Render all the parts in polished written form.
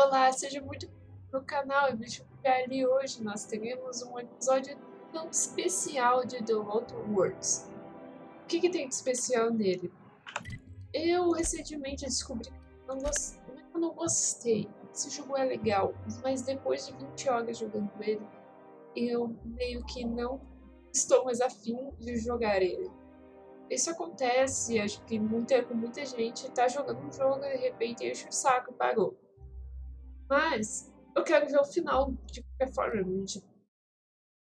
Olá, seja muito bem-vindo no canal e vídeo Jali. Hoje nós teremos um episódio tão especial de The Outer Worlds. O que tem de especial nele? Eu recentemente descobri que eu não gostei. Esse jogo é legal, mas depois de 20 horas jogando ele, eu meio que não estou mais afim de jogar ele. Isso acontece, acho que com muita gente tá jogando um jogo e de repente enche o saco e parou. Mas eu quero ver o final de qualquer forma. A gente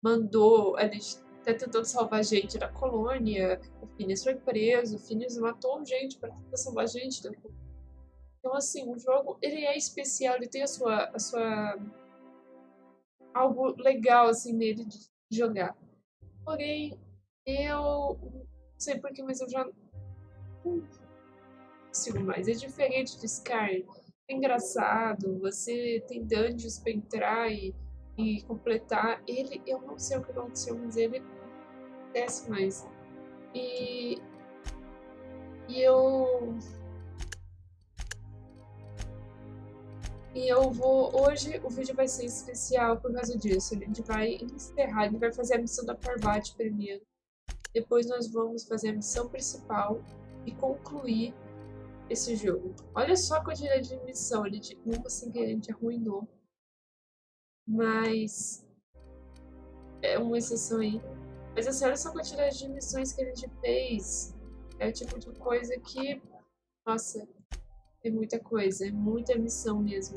a gente tá tentando salvar gente da colônia, o Phineas foi preso, o Phineas matou gente pra tentar salvar gente da colônia. Então assim, o jogo ele é especial, ele tem a sua algo legal assim nele de jogar. Porém, eu não sei porquê, mas eu já não consigo mais. É diferente de Skyrim. É engraçado, você tem dungeons pra entrar e completar. Ele, eu não sei o que aconteceu, mas ele desce mais. E, e eu. E eu vou. Hoje o vídeo vai ser especial por causa disso. A gente vai encerrar, ele vai fazer a missão da Parvati primeiro. Depois nós vamos fazer a missão principal e concluir esse jogo. Olha só a quantidade de missão, ele uma sem querer a gente arruinou. Mas é uma exceção aí. Mas assim, olha só a quantidade de missões que a gente fez. É o tipo de coisa que, nossa, é muita coisa, é muita missão mesmo.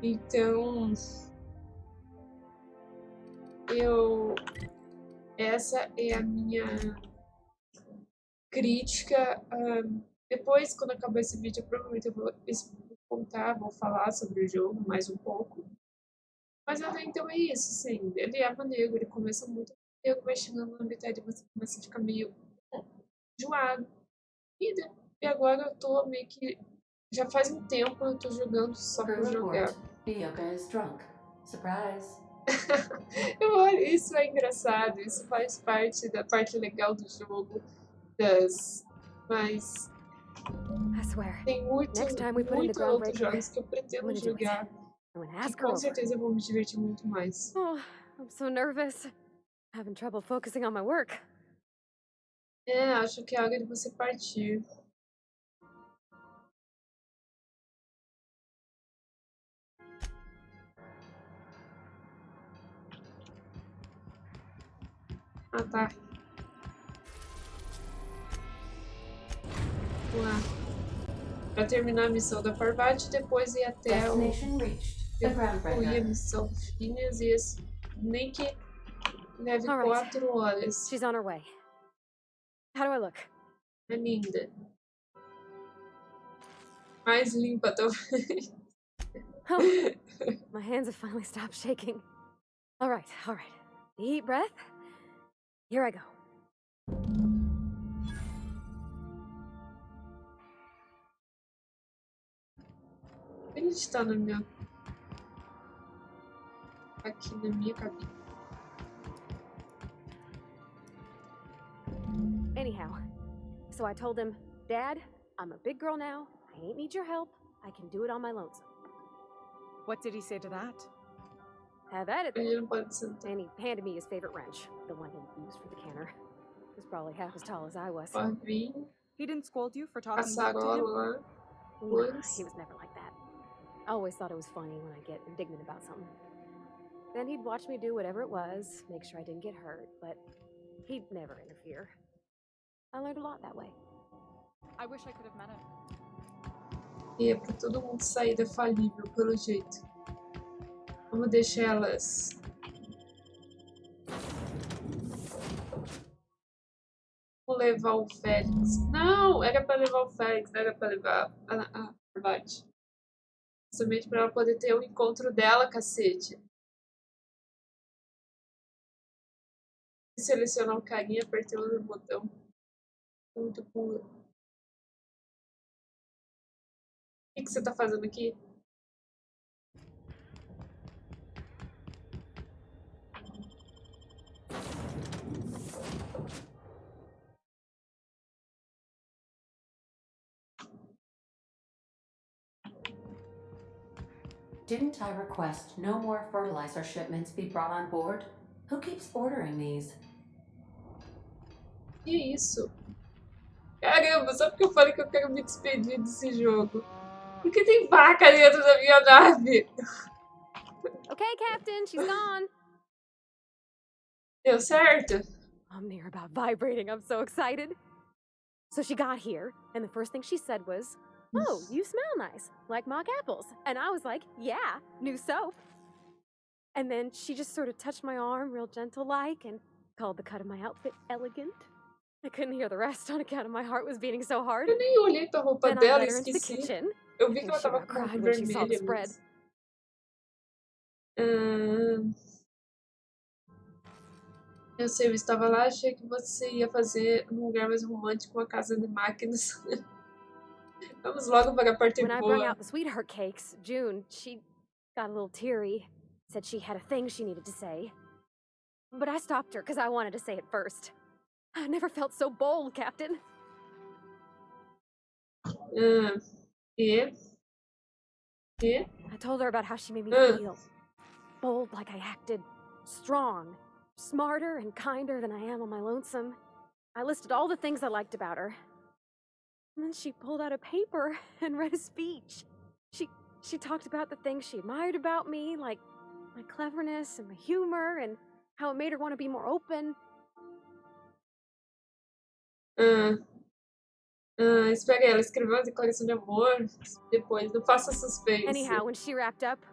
Então, essa é a minha crítica. Depois, quando acabar esse vídeo, provavelmente eu vou falar sobre o jogo mais um pouco. Mas até então é isso, sim. Ele é maneiro, ele começa muito maneiro, vai chegando na metade e você começa a ficar meio enjoado. E agora eu tô meio que. Já faz um tempo eu tô jogando só por jogar. Isso é engraçado, isso faz parte da parte legal do jogo. Mas tem muitos outros jogos que eu pretendo jogar. Que com certeza eu vou me divertir muito mais. Oh, I'm so nervous. Having trouble focusing on my work. Acho que é hora de você partir. Ah, tá. Vamos lá. Pra terminar a missão da Parvati, depois ir até concluir a missão do Phineas e esse nem que leve 4 horas. She's on her way. How do I look? É linda. Mais limpa, talvez. Oh, my hands have finally stopped shaking. All right. Deep breath. Here I go. Ele está na minha... aqui na minha cabine. Anyhow, so I told him, Dad, I'm a big girl now. I ain't need your help. I can do it on my lonesome. What did he say to that? Have at it Ele then. não pode sentar. And he handed me his favorite wrench, the one he used for the canner. He was probably half as tall as I was. Pode vir, He didn't scold you for talking passar back to him? lá. Nah, he was never like that. I always thought it was funny when I get indignant about something. Then he'd watch me do whatever it was, make sure I didn't get hurt, but he'd never interfere. I learned a lot that way. I wish I could have met him. E é pra todo mundo sair da falível, pelo jeito. Vamos deixar elas. Vou levar o Félix. Não! Era pra levar o Félix, não era pra levar a Parvati. Somente pra ela poder ter o encontro dela, cacete. Selecionar o carinha, apertei o botão. Muito puro. O que você tá fazendo aqui? Didn't I request no more fertilizer shipments be brought on board? Who keeps ordering these? Que isso? Caramba, só porque eu falei que eu quero me despedir desse jogo. Porque tem vaca dentro da minha nave. Okay, Captain, she's gone. Deu certo? I'm near about vibrating. I'm so excited. So she got here, and the first thing she said was, "Oh, you smell nice, like mock apples." And I was like, "Yeah, new soap." And then she just sort of touched my arm real gentle-like and called the cut of my outfit elegant. I couldn't hear the rest on account of my heart was beating so hard. Eu nem olhei pra roupa Then I dela e let her into the esqueci. kitchen. Eu vi que And ela she tava about com roupa cried when she saw the vermelha, spread. mas... Eu sei, eu estava lá, achei que você ia fazer um lugar mais romântico, uma casa de máquinas. Vamos logo para a parte When I brought boa. out the sweetheart cakes, June, she got a little teary, said she had a thing she needed to say. But I stopped her because I wanted to say it first. I never felt so bold, Captain. E? I told her about how she made me feel. Bold like I acted. Strong. Smarter and kinder than I am on my lonesome. I listed all the things I liked about her. And then she pulled out a paper and read a speech. She talked about the things she admired about me, like my cleverness and my humor, and how it made her want to be more open. Espera aí, ela escreveu uma declaração de amor. Depois, não faça suspense. Anyhow, when she wrapped up,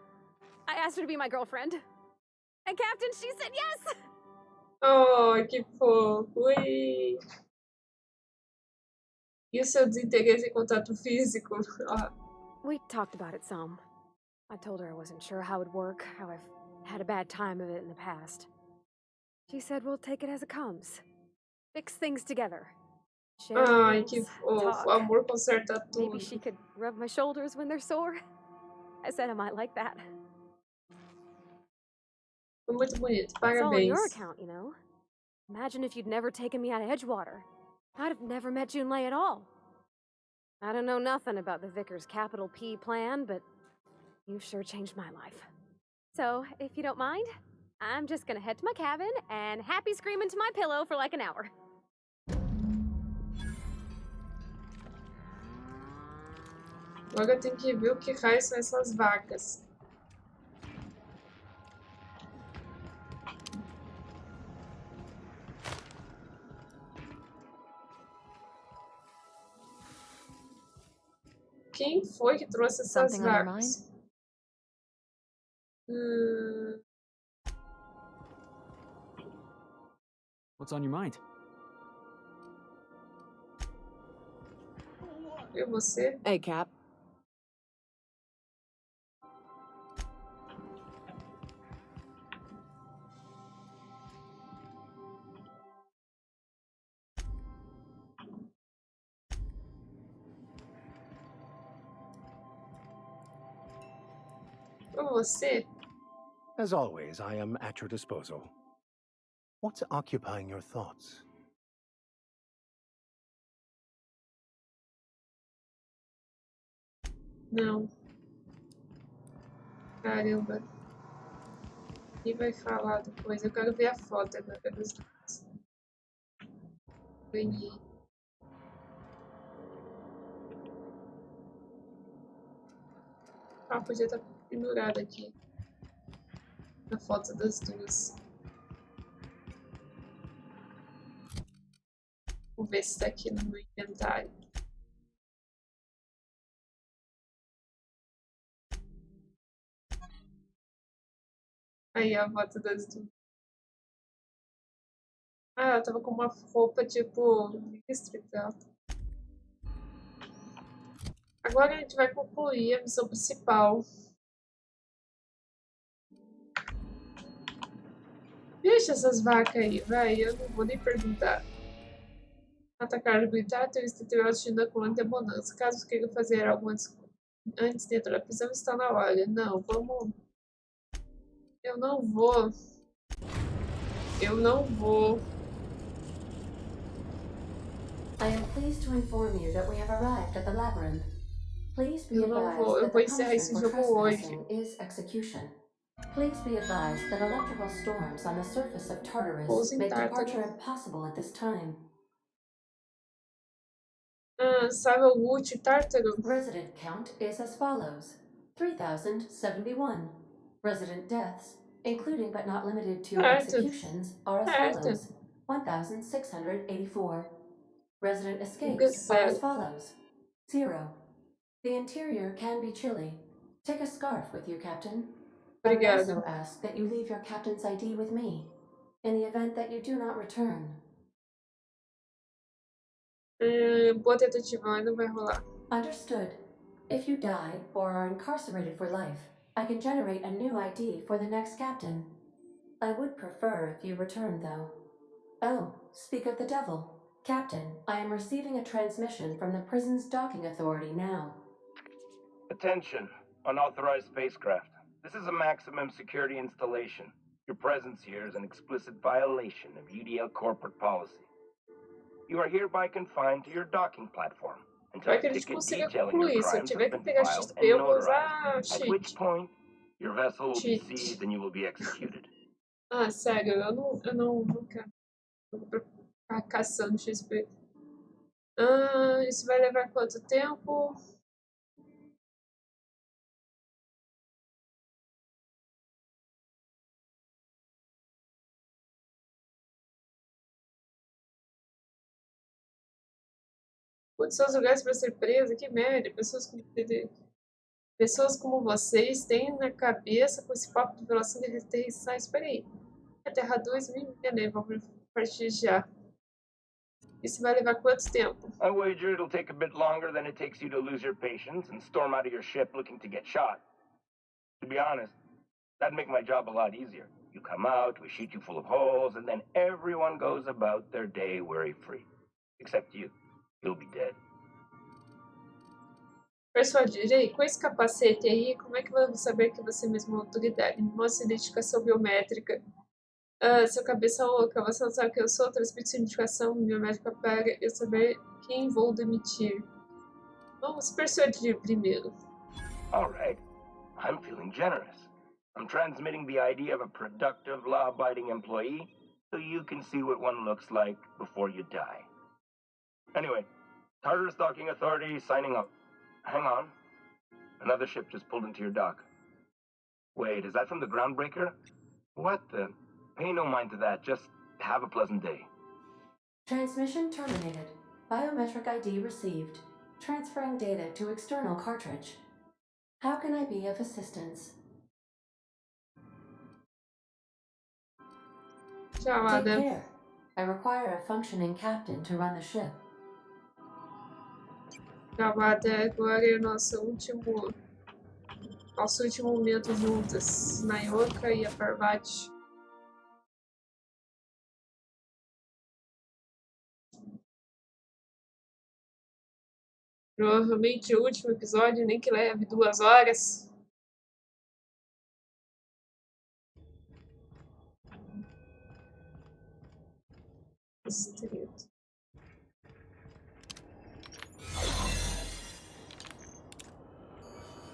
I asked her to be my girlfriend. And Captain, she said yes! Oh, que fofo. Ui. E o seu desinteresse em contato físico? We talked about it some. I told her I wasn't sure how it'd work, how I've had a bad time of it in the past. She said we'll take it as it comes. Fix things together. Share Ai, meals, que fofo. talk. O amor conserta tudo. Maybe she could rub my shoulders when they're sore. I said I might like that. Foi muito bonito. It's all on your Parabéns. account, you know. Imagine if you'd never taken me out of Edgewater. I'd have never met Junlei at all. I don't know nothing about the Vicar's capital P plan, but you've sure changed my life. So, if you don't mind, I'm just gonna head to my cabin and happy scream into my pillow for like an hour. Agora eu tenho que ver o que raio são essas vacas. Quem foi que trouxe essas Something on your vacas? What's on your mind? E você? Hey, Cap. Foi você? As always, I am at your disposal. What's occupying your thoughts? Não. Caramba. Quem vai falar depois? Eu quero ver a foto agora dos dois. Ganhei. Ah, podia estar pendurado aqui. Na foto das duas. Vou ver se está aqui no meu inventário. Aí a foto das duas. Ah, ela tava com uma roupa tipo distrital. Agora a gente vai concluir a missão principal. Deixa essas vacas aí, vai. Eu não vou nem perguntar. Atacar e gritar, turista terá assistindo a colônia de bonança. Caso queira fazer algo antes dentro da prisão, está na hora. Não, vamos... Eu não vou. Eu não vou. I am pleased to inform you that we have arrived at the labyrinth. Please be Eu não advised vou, eu that vou the encerrar esse punishment for jogo hoje. trespassing is execution. Please be advised that electrical storms on the surface of Tartarus Pouso em make departure Tártaro. impossible at this time. Sabe o último Tártaro? Resident count is as follows: 3,071. Resident deaths, including but not limited to Certo. executions, are as Certo. follows: 1,684. Resident Fica escapes are as sério. follows: 0. The interior can be chilly. Take a scarf with you, Captain. I would Obrigada. also ask that you leave your captain's ID with me, in the event that you do not return. Boa tentativa, mas não vai rolar. Understood. If you die or are incarcerated for life, I can generate a new ID for the next captain. I would prefer if you return, though. Oh, speak of the devil. Captain, I am receiving a transmission from the prison's docking authority now. Attention, unauthorized spacecraft. This is a maximum security installation. Your presence here is an explicit violation of UDL corporate policy. You are hereby confined to your docking platform until Vai a que a gente ticket consiga detailing your concluir. Se eu crimes tiver has que been pegar filed XP, and eu vou usar notarized, at which cheat. point your vessel will be Cheat. seized and you will be executed. Sério, eu não quero. Eu vou ficar caçando XP. Isso vai levar quanto tempo? Quantos são os lugares para ser presa? Que merda. Pessoas como vocês têm na cabeça com esse papo de violação de restrição. Espera aí. A Terra 2 me enganei. Vamos partir já. Isso vai levar quanto tempo? I wager it'll take a bit longer than it takes you to lose your patience and storm out of your ship looking to get shot. To be honest, that'd make my job a lot easier. You come out, we shoot you full of holes, and then everyone goes about their day worry-free. Except you. You'll be dead. Persuadirei, com esse capacete aí, como é que eu vou saber que você mesmo é uma autoridade? Me mostra identificação biométrica. Seu cabeça louca, você não sabe que eu sou? Transmite sua identificação biométrica para eu saber quem vou demitir. Vamos persuadir primeiro. All right. I'm feeling generous. I'm transmitting the idea of a productive, law-abiding employee so you can see what one looks like before you die. Anyway, Tartarus Docking Authority signing up. Hang on. Another ship just pulled into your dock. Wait, is that from the Groundbreaker? What the? Pay no mind to that. Just have a pleasant day. Transmission terminated. Biometric ID received. Transferring data to external cartridge. How can I be of assistance? Take Chamada. care. I require a functioning captain to run the ship. Chamada, agora é o nosso último momento juntas. Nayoka e a Parvati. Provavelmente o último episódio, nem que leve 2 horas. Estreito.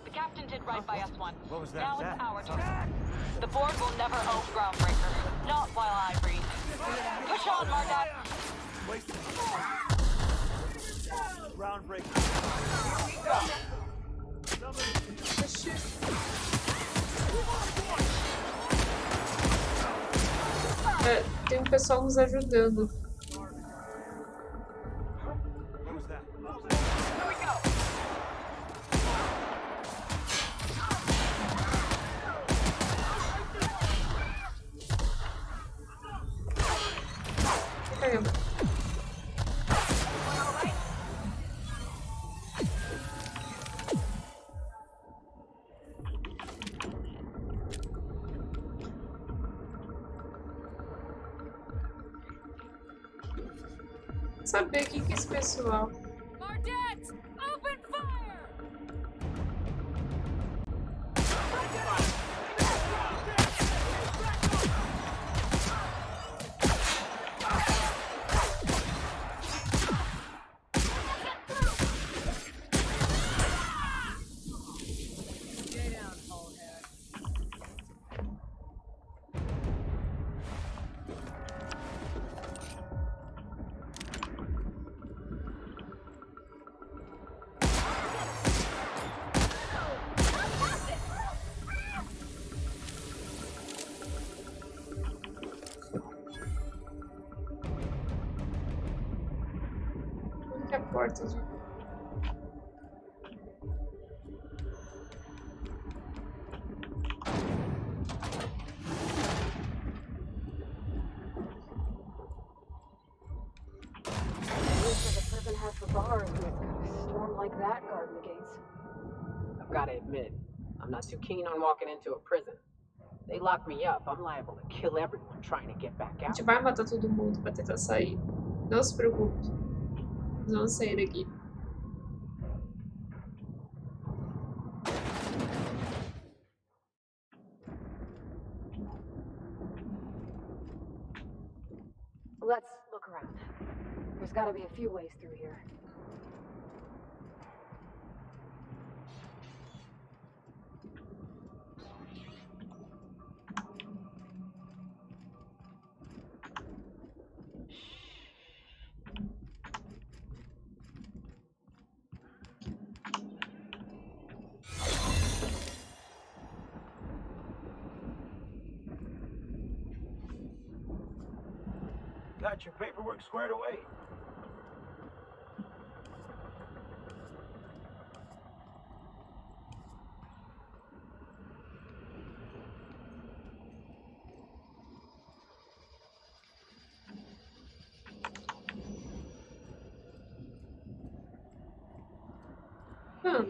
The captain did right by us once. What was that? Now That? it's our turn. The board will never own Groundbreaker. Not while I breathe. Push on, Mardak. Groundbreaker. Tem um pessoal nos ajudando. What was that? Here we go. Caramba. Saber quem que é esse pessoal. Mardet, open fire! porta de... I've got to admit, I'm not too keen on walking into a prison. They lock me up, I'm liable to kill everyone trying to get back A out. gente vai matar todo mundo pra tentar sair. Não se preocupe. Nós vamos sair daqui. Let's look around. There's gotta be a few ways through here. Got your paperwork squared away. Mano.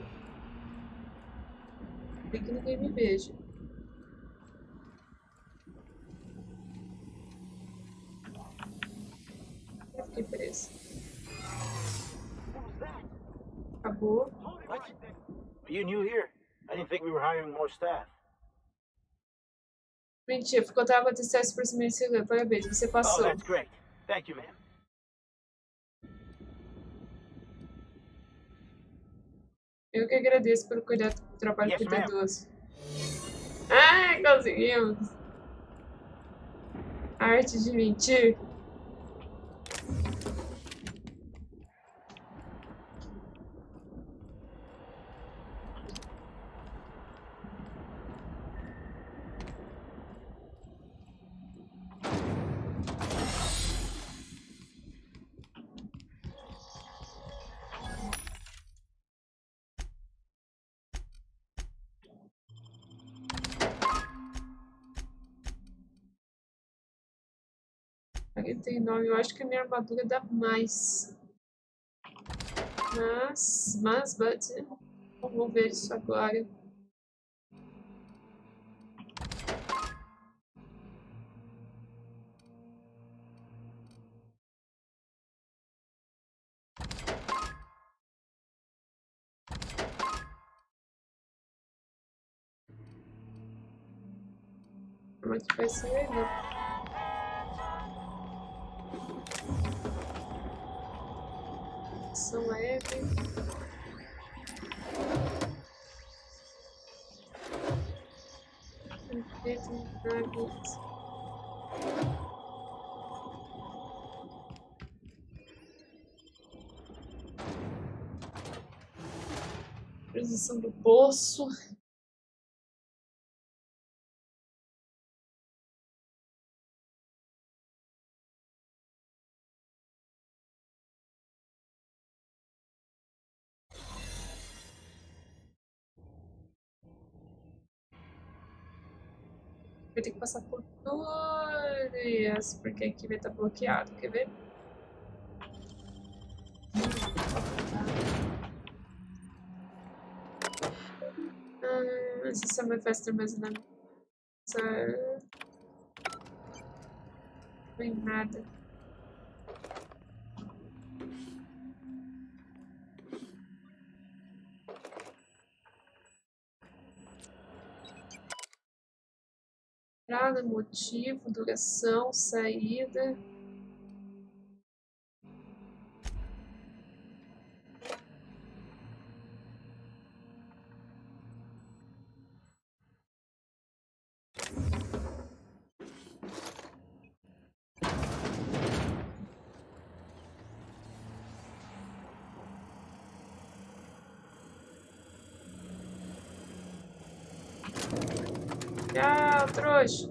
Tem que ninguém me veja. Eu fiquei presa. Acabou. What? Are you new here? I didn't think we were hiring more staff. Mentira, ficou tava de sucesso por cima de seguro. Parabéns, você Oh, passou. that's great. Thank you, ma'am. Eu que agradeço pelo cuidado do trabalho Yes, ma'am. cuidadoso. Ah, conseguimos! A arte de mentir. Aqui tem 9. Eu acho que a minha armadura dá mais. But... Vamos ver isso agora. Como é que vai ser legal? Ação leve. Posição do poço. Vai ter que passar por todas, porque aqui vai estar bloqueado, quer ver? Sistema festa armazenamento. Não tem nada. Entrada, motivo, duração, saída. Tchau, trouxa.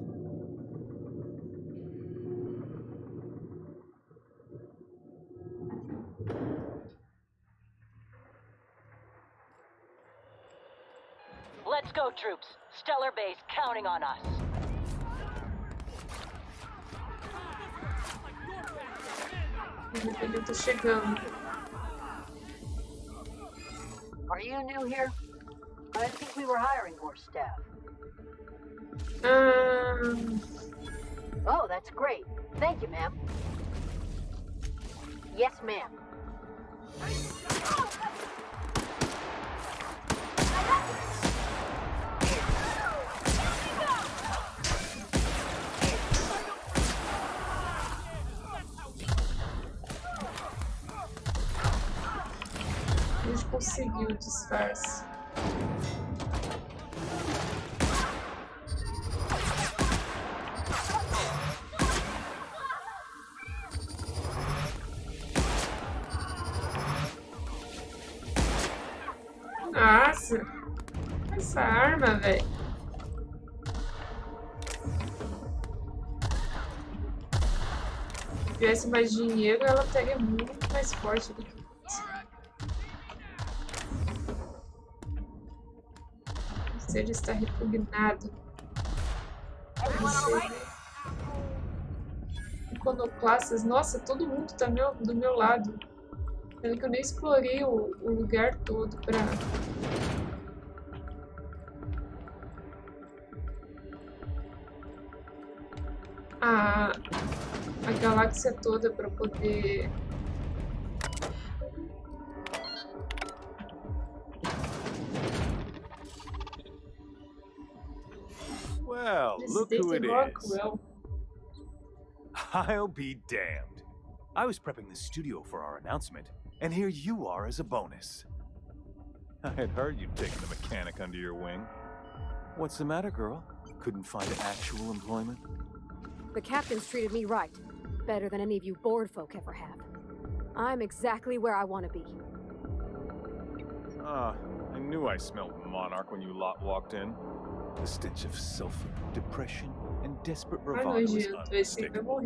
Stellar base counting on us. Ele tá chegando. Are you new here? I think we were hiring more staff. Oh, that's great. Thank you, ma'am. Yes, ma'am. A gente conseguiu o disfarce. Nossa, essa arma, velho. Se tivesse mais dinheiro, ela estaria muito mais forte do que isso. O ser está repugnado. Iconoclastas. Nossa, todo mundo tá do meu lado. Pena que eu nem explorei o lugar todo pra... A galáxia toda pra poder... Well, look who it is. Rockwell. I'll be damned. I was prepping the studio for our announcement, and here you are as a bonus. I had heard you'd taken the mechanic under your wing. What's the matter, girl? Couldn't find actual employment? The captain's treated me right. Better than any of you bored folk ever have. I'm exactly where I want to be. Ah, I knew I smelled Monarch when you lot walked in. The stench of sulfur, depression, and desperate bravado is unmistakable.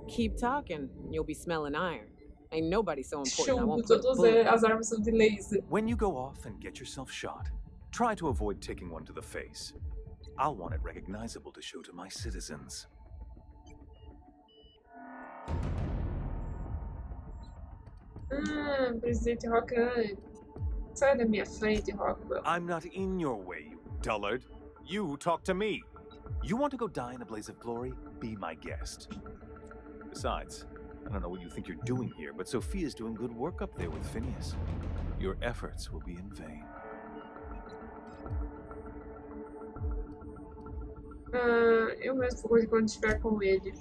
Keep talking, you'll be smelling iron. Ain't nobody so important I Chumbo, won't put a todas bullet. as armas são de laser. When you go off and get yourself shot, try to avoid taking one to the face. I'll want it recognizable to show to my citizens. Presidente Rockwell. Sai da minha frente, Rockwell. I'm not in your way, you dullard. You talk to me. You want to go die in a blaze of glory? Be my guest. Besides, I don't know what you think you're doing here, but Sophia's doing good work up there with Phineas. Your efforts will be in vain. Eu mesmo vou quando estiver com ele.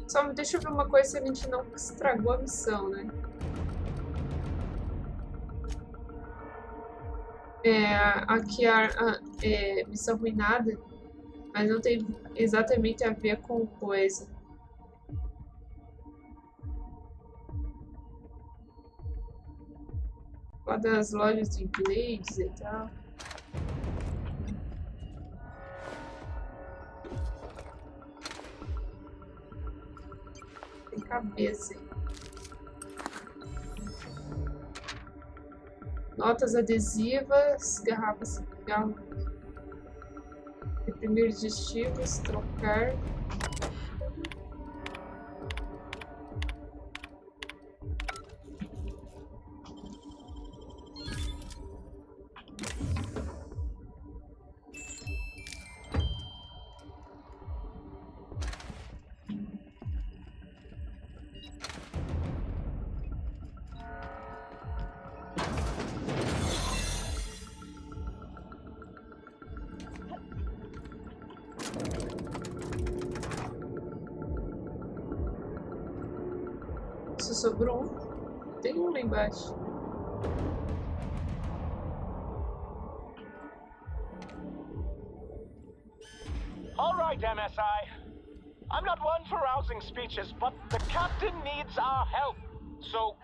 Só deixa eu ver uma coisa se a gente não estragou a missão, né? Aqui missão ruinada, mas não tem exatamente a ver com coisa. Lá das lojas de inglês e tal. Tem cabeça. Notas adesivas, garrafas de cigarro, reprimir digestivos, trocar. Só sobrou um. Tem um lá embaixo. All right, MSI. I'm not one for rousing speeches, but the captain needs our help. So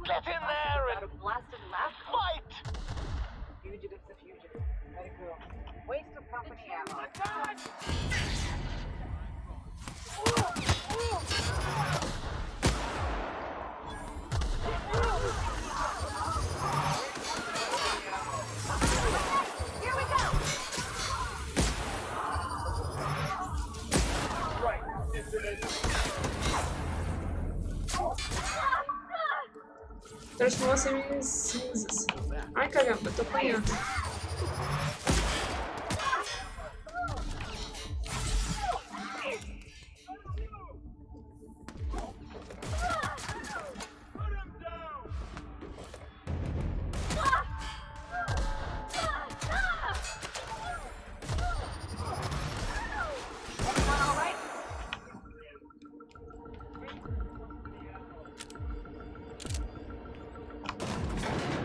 get in there and fight! Fugitive's a fugitive. Let it go. Waste of company ammo. Here we go! Right. Transformou-se em cinzas. Ai, caramba, eu tô apanhando.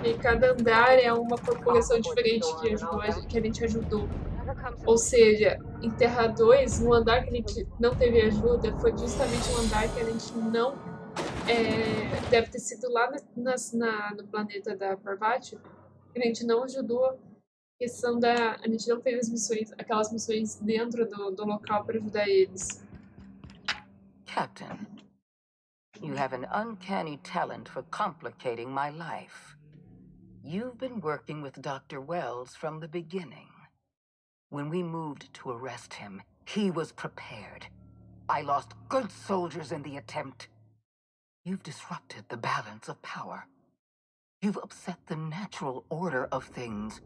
E cada andar é uma população diferente que ajudou, que a gente ajudou. Ou seja, enterrar 2, no andar que a gente não teve ajuda, foi justamente um andar que a gente não... deve ter sido lá no planeta da Parvati, que a gente não ajudou a questão da... A gente não fez as missões, aquelas missões dentro do local para ajudar eles. Captain, you have an uncanny talent for complicating my life. You've been working with Dr. Wells from the beginning. When we moved to arrest him, he was prepared. I lost good soldiers in the attempt. You've disrupted the balance of power. You've upset the natural order of things.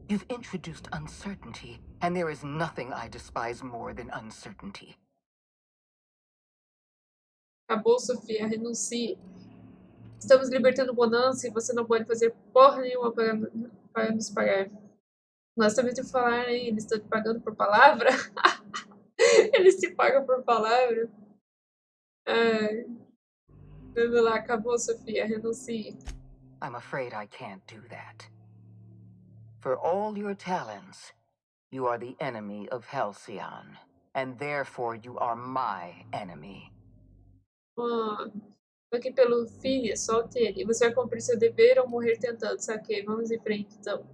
You've introduced uncertainty, and there is nothing I despise more than uncertainty. Acabou, Sofia, renuncie. Estamos libertando Bonança e você não pode fazer porra nenhuma para nos pagar. Nós também temos que falar, hein? Eles estão te pagando por palavra? Eles te pagam por palavra? Ai. Vamos lá, acabou, Sofia, renuncie. I'm afraid I can't do that. For all your talents, you are the enemy of Halcyon, and therefore you are my enemy. Aqui pelo Phineas, solte ele. Você vai cumprir seu dever ou morrer tentando. Saquei, vamos em frente então.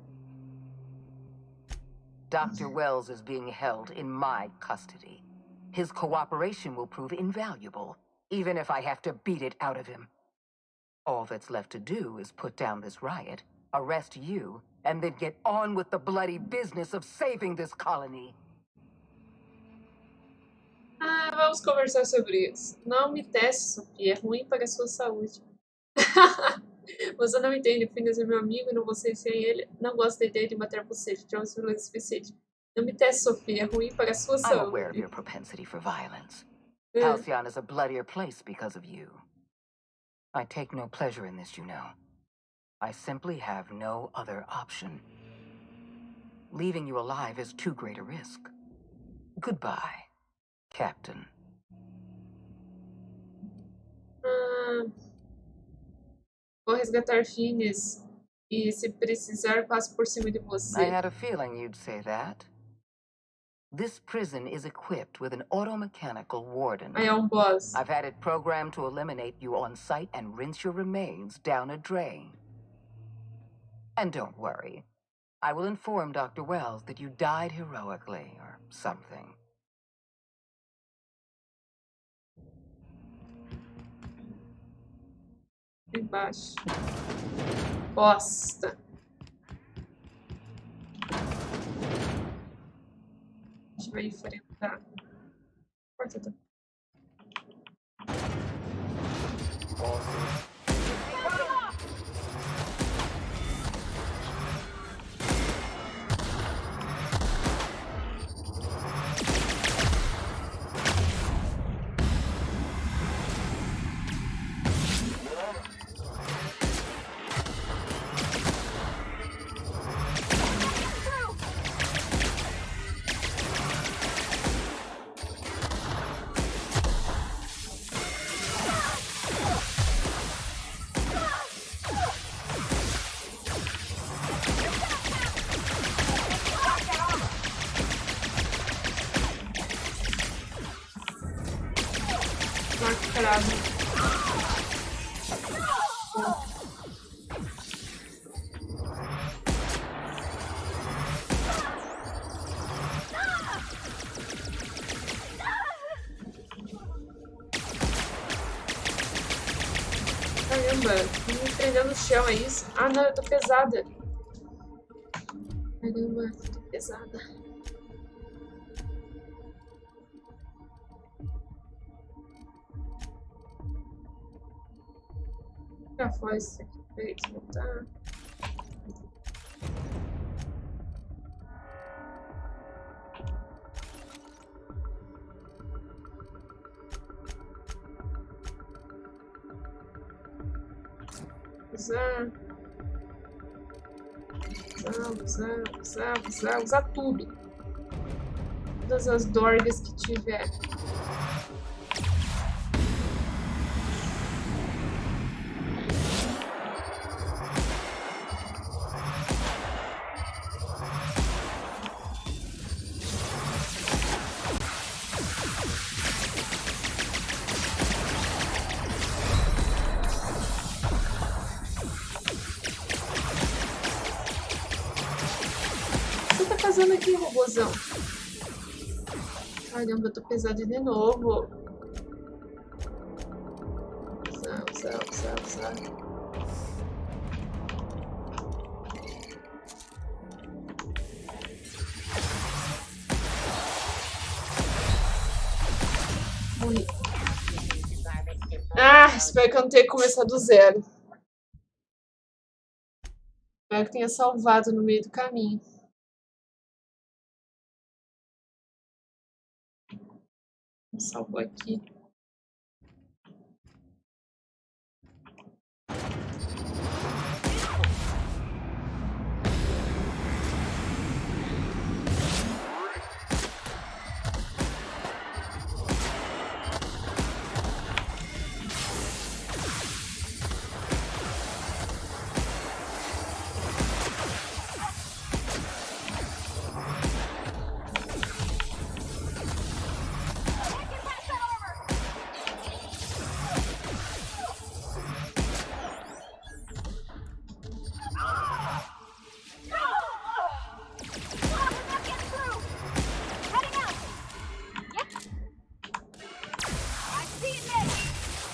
Dr. Wells is being held in my custody. His cooperation will prove invaluable, even if I have to beat it out of him. All that's left to do is put down this riot, arrest you, and then get on with the bloody business of saving this colony. Vamos conversar sobre isso. Não me teste, Sofia. É ruim para a sua saúde. Você não entende. O Phineas é meu amigo e não vou ser sem ele. Não gosto da ideia de matar você. Já é um violência suficiente. Não me teste, Sofia. É ruim para a sua saúde. I'm aware of your propensity for violence. Halcyon is a bloodier place because of you. I take no pleasure in this, you know. I simply have no other option. Leaving you alive is too great a risk. Goodbye, Captain. Vou resgatar Phineas. E se precisar, passo por cima de você. I had a feeling you'd say that. This prison is equipped with an automechanical warden. Aí é um boss. I've had it programmed to eliminate you on sight and rinse your remains down a drain. And don't worry. I will inform Dr. Wells that you died heroically or something. Embaixo. Bosta. A gente vai enfrentar. Porta tá. massacrado. Caramba, me prendeu no chão, é isso? Ah, não, eu tô pesada. Caramba, eu tô pesada. Já foi isso aqui, peraí, desmontar. Usar tudo. Todas as dorgas que tiver. Aqui, robôzão. Caramba, eu tô pesado de novo. Usar. Morri. Ah, espero que eu não tenha começado do zero. Espero que tenha salvado no meio do caminho. Salvou aqui.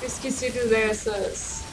Esqueci de usar essas.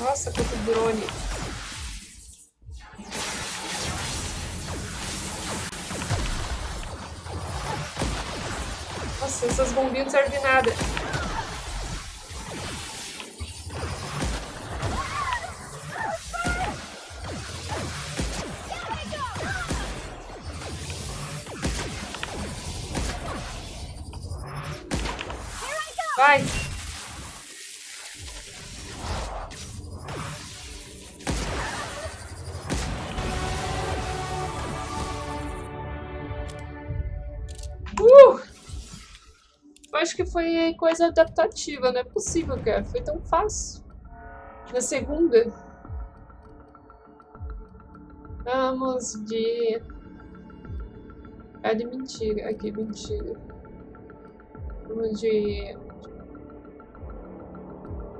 Nossa, quanto drone. Nossa, essas bombinhas não servem de nada. Vai! Acho que foi coisa adaptativa, não é possível, cara. Foi tão fácil. Na segunda. Vamos de... Ah, de mentira. Aqui, mentira. Vamos de...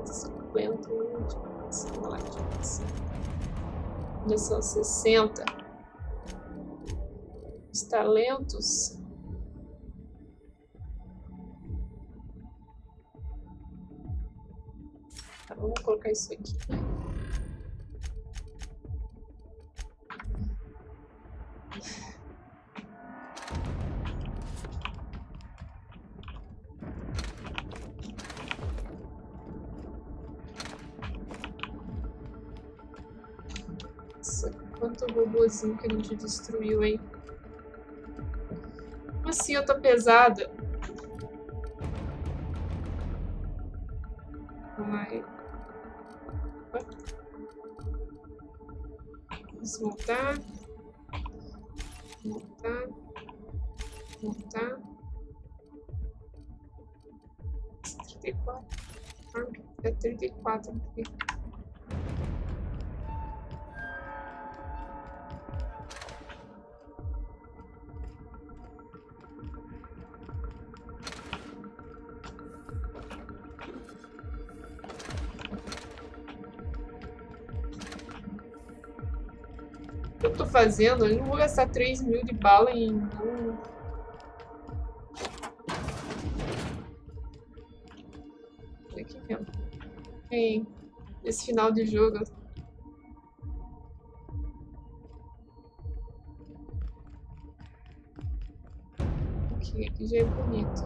50. Vamos lá, já são 60. Os talentos... Tá, vamos colocar isso aqui. Nossa, quanto robôzinho que a gente destruiu, hein? Como assim eu tô pesada? Vai. Vamos voltar. Voltar. Voltar. 34. É 34 aqui. O que eu tô fazendo? Eu não vou gastar 3.000 de bala em um. Aqui mesmo. Em esse final de jogo. Aqui já é bonito.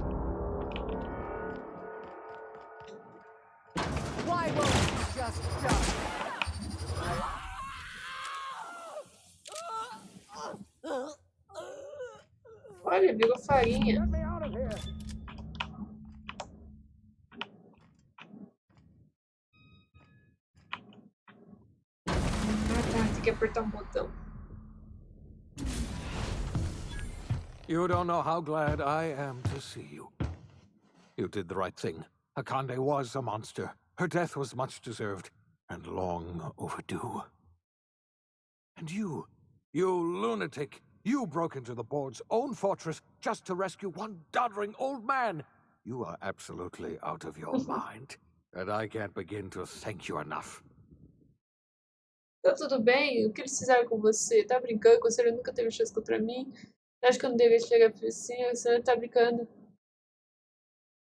Why won't you just jump? Olha, virou farinha. Tem que apertar um botão. You don't know how glad I am to see you. You did the right thing. Akande was a monster. Her death was much deserved, and long overdue. And you lunatic, you broke into the board's own fortress just to rescue one doddering old man. You are absolutely out of your mind, and I can't begin to thank you enough. Tá tudo bem? O que eles fizeram com você? Tá brincando? Você nunca teve chance contra mim? Acho que eu não devia chegar pra você. Você tá brincando?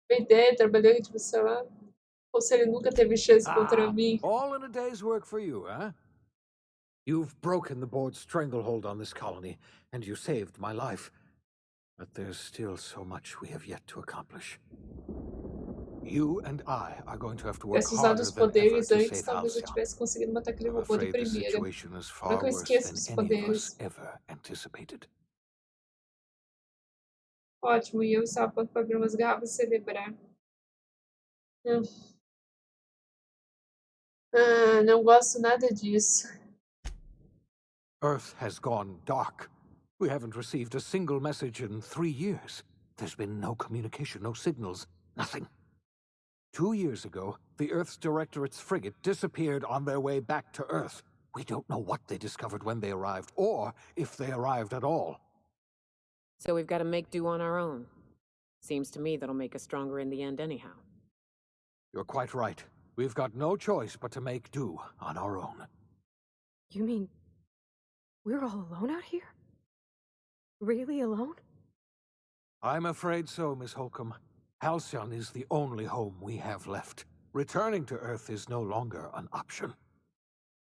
Boa ideia, trabalhando de você lá. Você nunca teve chance contra mim. All in a day's work for you, huh? You've broken the board's stranglehold on this colony, and you saved my life. But there's still so much we have yet to accomplish. You and I are going to have to work harder Os than ever poderes to antes, save talvez eu Halcyon. tivesse conseguido matar aquele I'm robô de afraid the primeira. situation is Não far que eu worse esqueça dos than any of us poderes. ever anticipated. Ótimo, e eu estava pronto para abrir umas garrafas e celebrar. Não gosto nada disso. Earth has gone dark. We haven't received a single message in 3 years. There's been no communication, no signals, nothing. 2 years ago, the Earth's Directorate's frigate disappeared on their way back to Earth. We don't know what they discovered when they arrived, or if they arrived at all. So we've got to make do on our own. Seems to me that'll make us stronger in the end anyhow. You're quite right. We've got no choice but to make do on our own. You mean we're all alone out here? Really alone? I'm afraid so, Miss Holcomb. Halcyon is the only home we have left. Returning to Earth is no longer an option.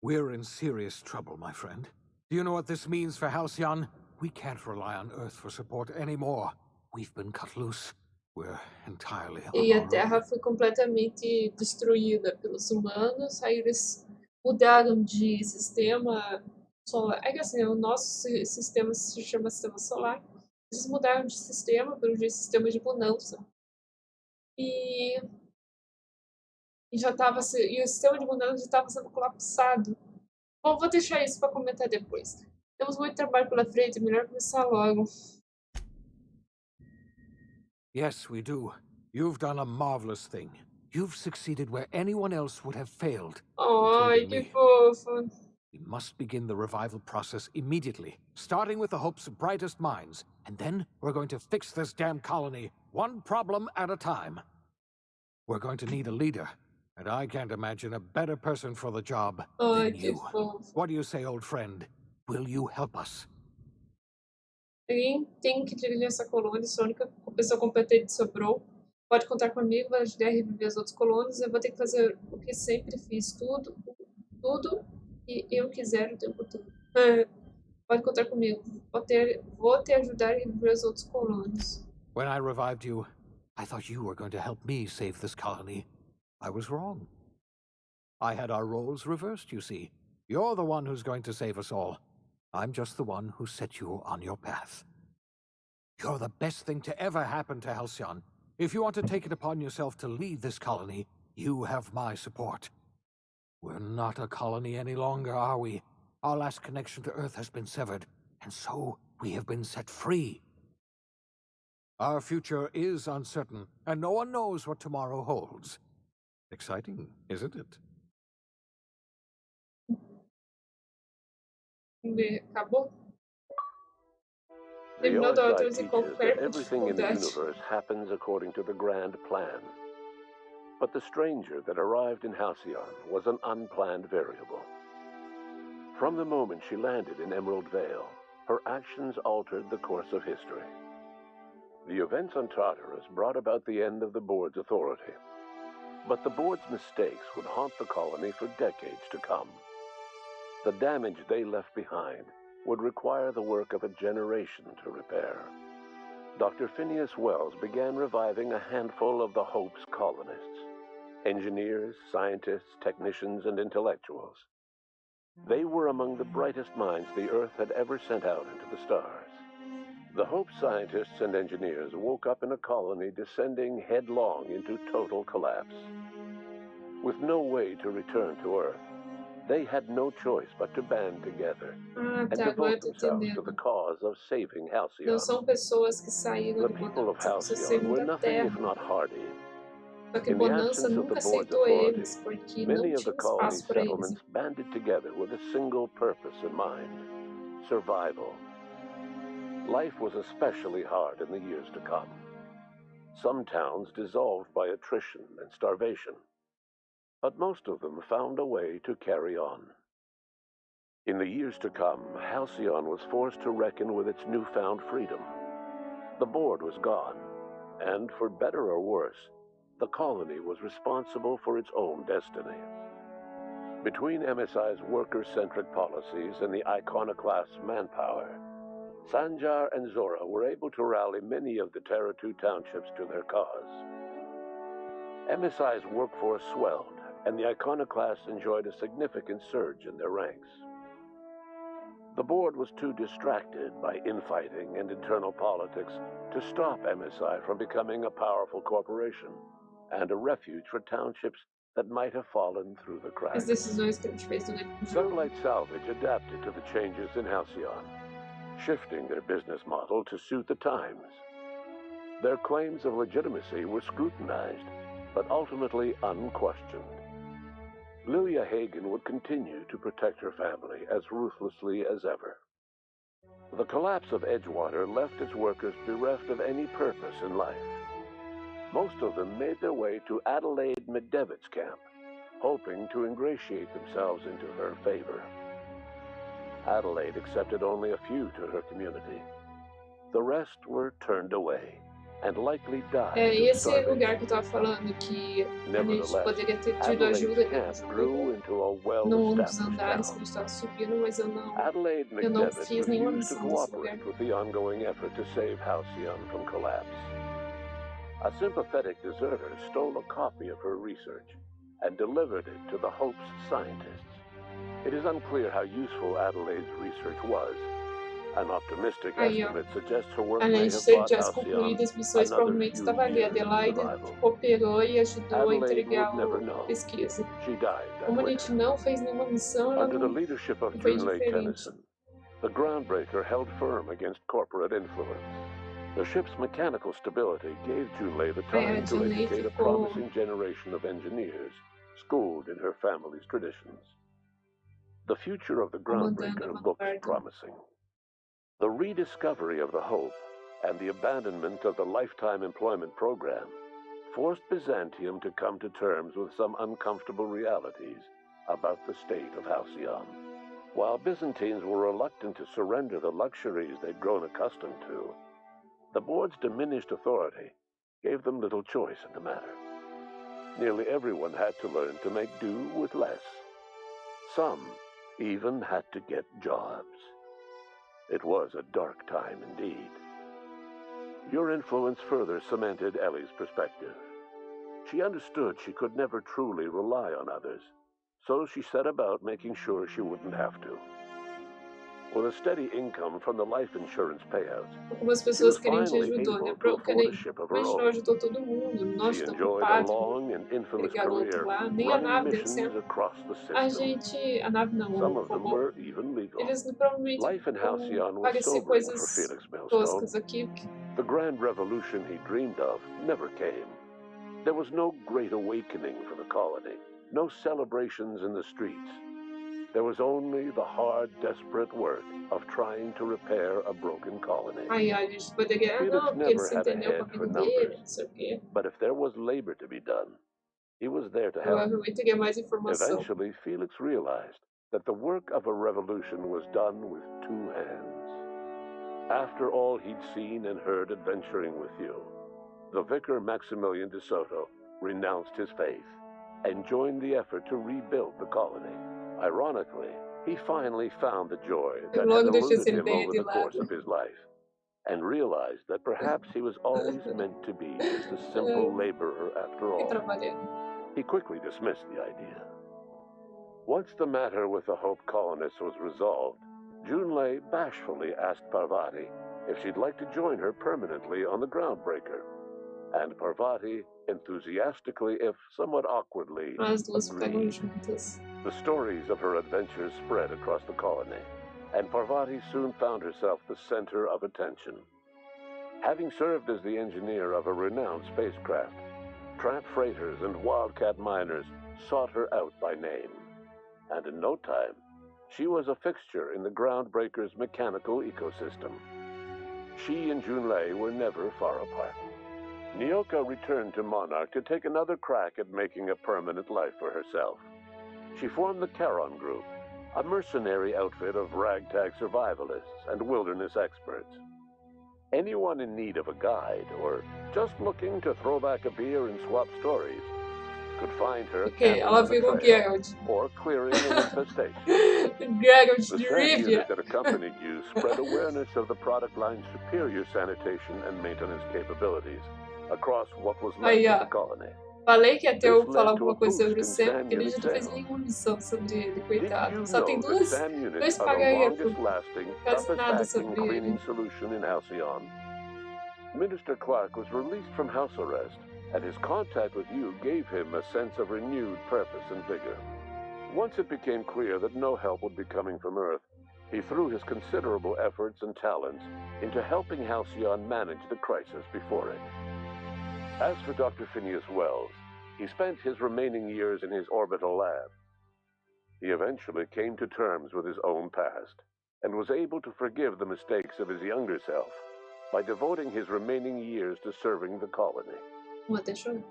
We're in serious trouble, my friend. Do you know what this means for Halcyon? We can't rely on Earth for support anymore. We've been cut loose. We're entirely on E a our Terra own. foi completamente destruída pelos humanos. Aí eles mudaram de sistema solar. É que assim, o nosso sistema se chama sistema solar. Eles mudaram de sistema para o sistema de bonança. E já estava e o sistema de bonança já estava sendo colapsado. Bom, vou deixar isso para comentar depois. Temos muito trabalho pela frente, melhor começar logo. Yes, we do. You've done a marvelous thing. You've succeeded where anyone else would have failed. Ai, including que me. fofo. We must begin the revival process immediately, starting with the hope's brightest minds. And then we're going to fix this damn colony, one problem at a time. We're going to need a leader, and I can't imagine a better person for the job Ai, than que you. fofo. What do you say, old friend? Will you help us? Alguém tem que dirigir essa colônia, sou a única pessoa competente que sobrou. Pode contar comigo, vai ajudar a reviver as outras colônias. Eu vou ter que fazer o que sempre fiz, tudo que eu quiser o tempo todo. Pode contar comigo, vou te ajudar a reviver as outras colônias. When I revived you, I thought you were going to help me save this colony. I was wrong. I had our roles reversed, you see. You're the one who's going to save us all. I'm just the one who set you on your path. You're the best thing to ever happen to Halcyon. If you want to take it upon yourself to lead this colony, You have my support. We're not a colony any longer, are we? Our last connection to Earth has been severed, and so we have been set free. Our future is uncertain, and no one knows what tomorrow holds. Exciting, isn't it? Acabou? The Terminou da outra OSI vez em teaches qualquer that everything in the dificuldade. universe happens according to the grand plan. But the stranger that arrived in Halcyon was an unplanned variable. From the moment she landed in Emerald Vale, her actions altered the course of history. The events on Tartarus brought about the end of the board's authority. But the board's mistakes would haunt the colony for decades to come. The damage they left behind would require the work of a generation to repair. Dr. Phineas Wells began reviving a handful of the Hope's colonists: engineers, scientists, technicians, and intellectuals. They were among the brightest minds the Earth had ever sent out into the stars. The Hope scientists and engineers woke up in a colony descending headlong into total collapse. With no way to return to Earth, they had no choice but to band together and Tá, agora eu devote tô themselves to the entendendo. cause of saving Não Halcyon. são pessoas que saíram The de people of Bonanza, são pessoas que Halcyon saíram were da nothing if Terra. not hardy. Só que In the Bonanza absence of the nunca board's aceitou authority, eles, porque many não of the tinha colony's espaço para eles. settlements banded together with a single purpose in mind: survival. Life was especially hard in the years to come. Some towns dissolved by attrition and starvation, but most of them found a way to carry on. In the years to come, Halcyon was forced to reckon with its newfound freedom. The board was gone, and for better or worse, the colony was responsible for its own destiny. Between MSI's worker-centric policies and the iconoclast manpower, Sanjar and Zora were able to rally many of the Terra 2 townships to their cause. MSI's workforce swelled, and the iconoclasts enjoyed a significant surge in their ranks. The board was too distracted by infighting and internal politics to stop MSI from becoming a powerful corporation and a refuge for townships that might have fallen through the cracks. As decisões que a gente fez durante o jogo. Sunlight Salvage adapted to the changes in Halcyon, shifting their business model to suit the times. Their claims of legitimacy were scrutinized, but ultimately unquestioned. Lilia Hagen would continue to protect her family as ruthlessly as ever. The collapse of Edgewater left its workers bereft of any purpose in life. Most of them made their way to Adelaide Medevitt's camp, hoping to ingratiate themselves into her favor. Adelaide accepted only a few to her community. The rest were turned away and likely died É of esse starvation. lugar que eu tava falando que a gente Nevertheless, poderia ter tido Adelaide's ajuda camp grew into a num dos well-established andares que a town. gente estava subindo, mas eu não Adelaide fiz McDevitt nenhuma refused to missão nesse lugar. cooperate with the ongoing effort to save Halcyon from collapse. A sympathetic deserter stole a copy of her research and delivered it to the Hope's scientists. It is unclear how useful Adelaide's research was. An optimistic Aí, ó. estimate suggests her work A may gente, have se ele bought tivesse Halcyon concluído as missões, another provavelmente few estava ali. A years of Adelaide survival. cooperou e ajudou a Adelaide entregar would never a know. pesquisa. She died that Como a winter. gente não fez nenhuma missão, ela Under the não leadership of foi Junlei diferente. Tennyson, the groundbreaker held firm against corporate influence. The ship's mechanical stability gave Junlei the time to Junlei educate a ficou promising generation of engineers, schooled in her family's traditions. The future of the comandando groundbreaker a looked vanguarda. promising. The rediscovery of the Hope and the abandonment of the lifetime employment program forced Byzantium to come to terms with some uncomfortable realities about the state of Halcyon. While Byzantines were reluctant to surrender the luxuries they'd grown accustomed to, the board's diminished authority gave them little choice in the matter. Nearly everyone had to learn to make do with less. Some even had to get jobs. It was a dark time indeed. Your influence further cemented Ellie's perspective. She understood she could never truly rely on others, so she set about making sure she wouldn't have to. With a steady income from the life insurance payouts, Algumas she pessoas was que a gente finally ajudou, né? able to afford a Porque ship of her a gente não own. ajudou todo mundo, não She ajudou o enjoyed a padre, long and infamous aquele garoto career lá, nem a running nave deve missions ser. across the A system. gente, a nave não, Some o of them robô, were even legal. eles provavelmente Life in vão Halcyon was parecer sobering for coisas Felix Millstone. toscas aqui. The grand revolution he dreamed of never came. There was no great awakening for the colony, no celebrations in the streets. There was only the hard, desperate work of trying to repair a broken colony. Aí a gente poderia, Felix não, porque ele never se had a entendeu com a head for vida dele, numbers, não sei o quê. but if there was labor to be done, he was there to help. Provavelmente teria mais informação. Eventually, Felix realized that the work of a revolution was done with two hands. After all he'd seen and heard adventuring with you, the vicar Maximilian de Soto renounced his faith and joined the effort to rebuild the colony. Ironically, he finally found the joy that had Logo deixa eluded esse him ideia over de the course lado. of his life, and realized that perhaps he was always meant to be just a simple laborer after E all. trabalhando. He quickly dismissed the idea. Once the matter with the Hope colonists was resolved, Junlei bashfully asked Parvati if she'd like to join her permanently on the Groundbreaker, and Parvati enthusiastically, if somewhat awkwardly, As duas ficaram agreed. juntas. The stories of her adventures spread across the colony, and Parvati soon found herself the center of attention. Having served as the engineer of a renowned spacecraft, tramp freighters and wildcat miners sought her out by name, and in no time, she was a fixture in the Groundbreaker's mechanical ecosystem. She and Junlei were never far apart. Nyoka returned to Monarch to take another crack at making a permanent life for herself. She formed the Charon Group, a mercenary outfit of ragtag survivalists and wilderness experts. Anyone in need of a guide or just looking to throw back a beer and swap stories could find her Okay, camping ela on the virou trail Geralt. or clearing an infestation. Geralt The de SAN Rivia. unit that accompanied you spread awareness of the product line's superior sanitation and maintenance capabilities across what was left Aí, of ó. the colony. Falei que até This eu led falar to a alguma coisa sobre o boost in Sam, SAN porque ele unit já não fez sales. nenhuma missão sobre ele, Did coitado. you Só tem know that dois SAN units dois are the pagaments, longest lasting, quase toughest nada acting sobre cleaning ele. solution in Halcyon? Minister Clark was released from house arrest, and his contact with you gave him a sense of renewed purpose and vigor. Once it became clear that no help would be coming from Earth, he threw his considerable efforts and talents into helping Halcyon manage the crisis before it. As for Dr. Phineas Wells, he spent his remaining years in his orbital lab. He eventually came to terms with his own past and was able to forgive the mistakes of his younger self by devoting his remaining years to serving the colony.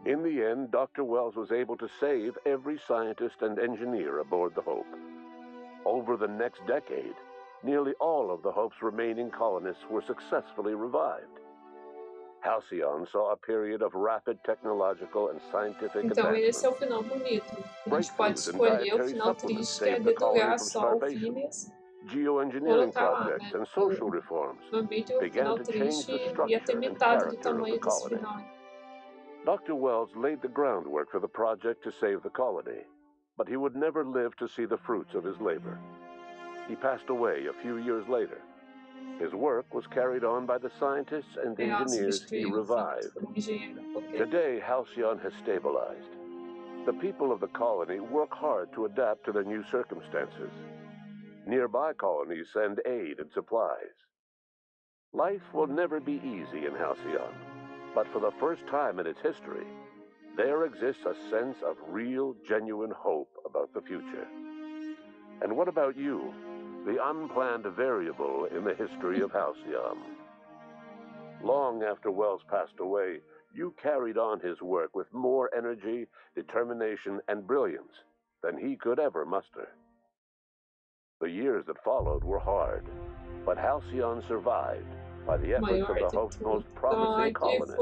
In the end, Dr. Wells was able to save every scientist and engineer aboard the Hope. Over the next decade, nearly all of the Hope's remaining colonists were successfully revived. Halcyon saw a period of rapid technological and scientific Então esse é o advancement. final bonito. A gente pode Breakthroughs in escolher o dietary final supplements triste, que é saved the colony dedurar from só o starvation. Phineas, Geoengineering colocar lá, projects né? and social reforms No vídeo, o began final to change triste the ia ter structure and metade do character of the tamanho desse colony. final. Dr. Wells laid the groundwork for the project to save the colony, but he would never live to see the fruits of his labor. He passed away a few years later. His work was carried on by the scientists and engineers he revived. Today, Halcyon has stabilized. The people of the colony work hard to adapt to their new circumstances. Nearby colonies send aid and supplies. Life will never be easy in Halcyon, but for the first time in its history, there exists a sense of real, genuine hope about the future. And what about you? The unplanned variable in the history of Halcyon. Long after Wells passed away, you carried on his work with more energy, determination, and brilliance than he could ever muster. The years that followed were hard, but Halcyon survived by the efforts of the Hope's most promising colonists.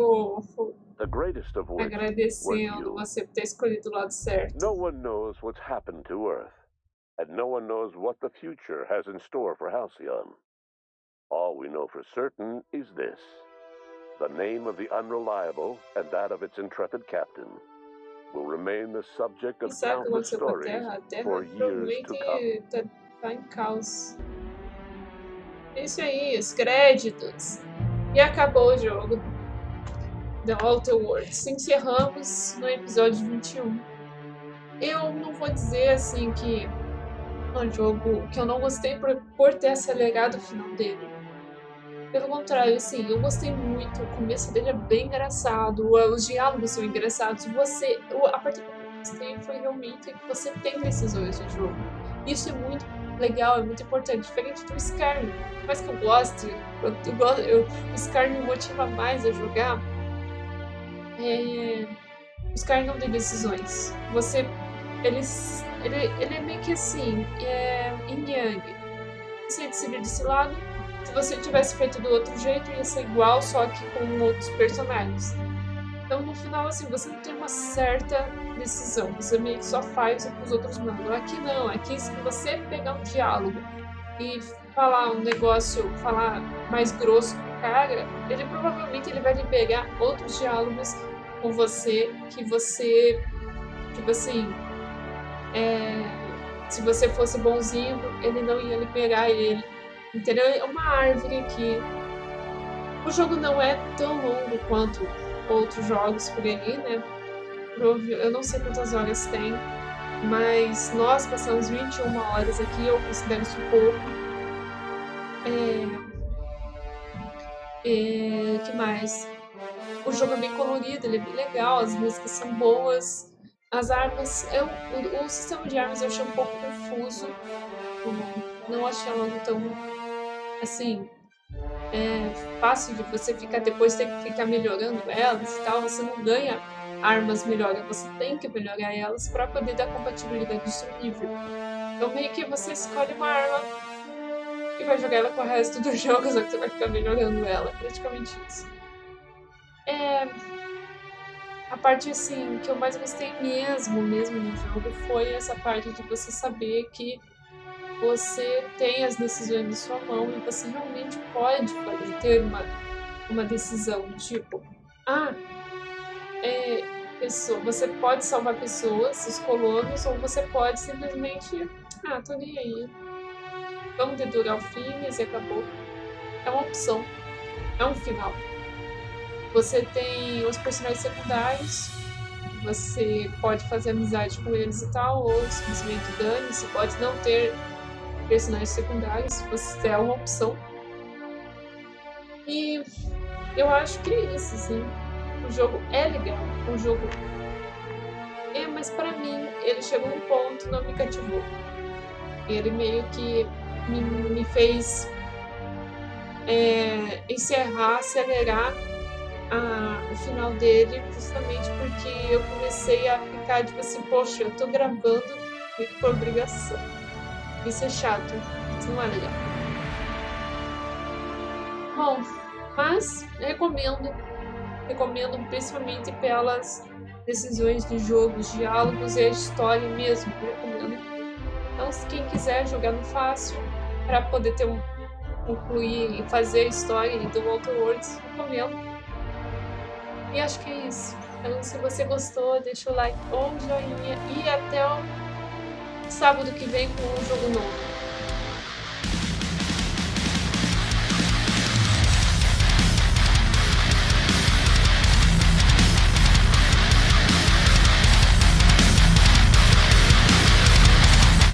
The greatest of which was you. Você ter escolhido o lado certo. No one knows what's happened to Earth, and no one knows what the future has in store for Halcyon. All we know for certain is this: the name of the Unreliable and that of its intrepid captain will remain the subject of Sabe o que countless aconteceu com a stories Terra? A Terra for years to come. provavelmente tá em caos. É isso aí, os créditos. E acabou o jogo. The Outer Worlds. Encerramos no episódio 21. Eu não vou dizer assim que é um jogo que eu não gostei por ter acelerado o final dele. Pelo contrário, assim, eu gostei muito. O começo dele é bem engraçado, os diálogos são engraçados. A parte que eu gostei foi realmente que você tem decisões no jogo. Isso é muito legal, é muito importante. Diferente do Skyrim. Por mais que eu goste, o Skyrim me motiva mais a jogar. O Skyrim não tem decisões. Ele é meio que assim, yin yang. Você decide desse lado. Se você tivesse feito do outro jeito, ia ser igual, só que com outros personagens. Então, no final, assim, você não tem uma certa decisão. Você meio que só faz o que os outros mandam. Aqui não. Aqui, se você pegar um diálogo e falar um negócio, falar mais grosso com o cara, ele provavelmente vai liberar outros diálogos com você que você, tipo assim, se você fosse bonzinho, ele não ia liberar ele. Entendeu? É uma árvore aqui. O jogo não é tão longo quanto outros jogos por aí, né? Eu não sei quantas horas tem, mas nós passamos 21 horas aqui, eu considero isso pouco. Que mais? O jogo é bem colorido, ele é bem legal, as músicas são boas, as armas... O sistema de armas eu achei um pouco confuso, não achei algo tão... assim, fácil de você depois ter que ficar melhorando elas e tal, você não ganha armas melhores, você tem que melhorar elas para poder dar compatibilidade do seu nível. Então meio que você escolhe uma arma e vai jogar ela com o resto do jogo, só que você vai ficar melhorando ela, praticamente isso. A parte assim que eu mais gostei mesmo no jogo foi essa parte de você saber que você tem as decisões na sua mão e você realmente pode ter uma decisão, tipo, você pode salvar pessoas, os colonos, ou você pode simplesmente, tô nem aí, vamos dedurar o Phineas e acabou. É uma opção, é um final. Você tem os personagens secundários, você pode fazer amizade com eles e tal, ou simplesmente dane-se, pode não ter personagens secundários, você é uma opção. E eu acho que é isso, assim. O jogo é legal, o jogo mas pra mim ele chegou a um ponto e não me cativou. Ele meio que me fez encerrar, acelerar o final dele, justamente porque eu comecei a ficar tipo assim, poxa, eu tô gravando meio que por obrigação. Isso é chato, isso não é legal. Bom, mas recomendo principalmente pelas decisões de jogos, diálogos e a história mesmo, recomendo. Então, se quem quiser jogar no fácil, para poder concluir e fazer a história do Outer Worlds, recomendo. E acho que é isso. Então, se você gostou, deixa o like ou joinha e até o sábado que vem com um jogo novo.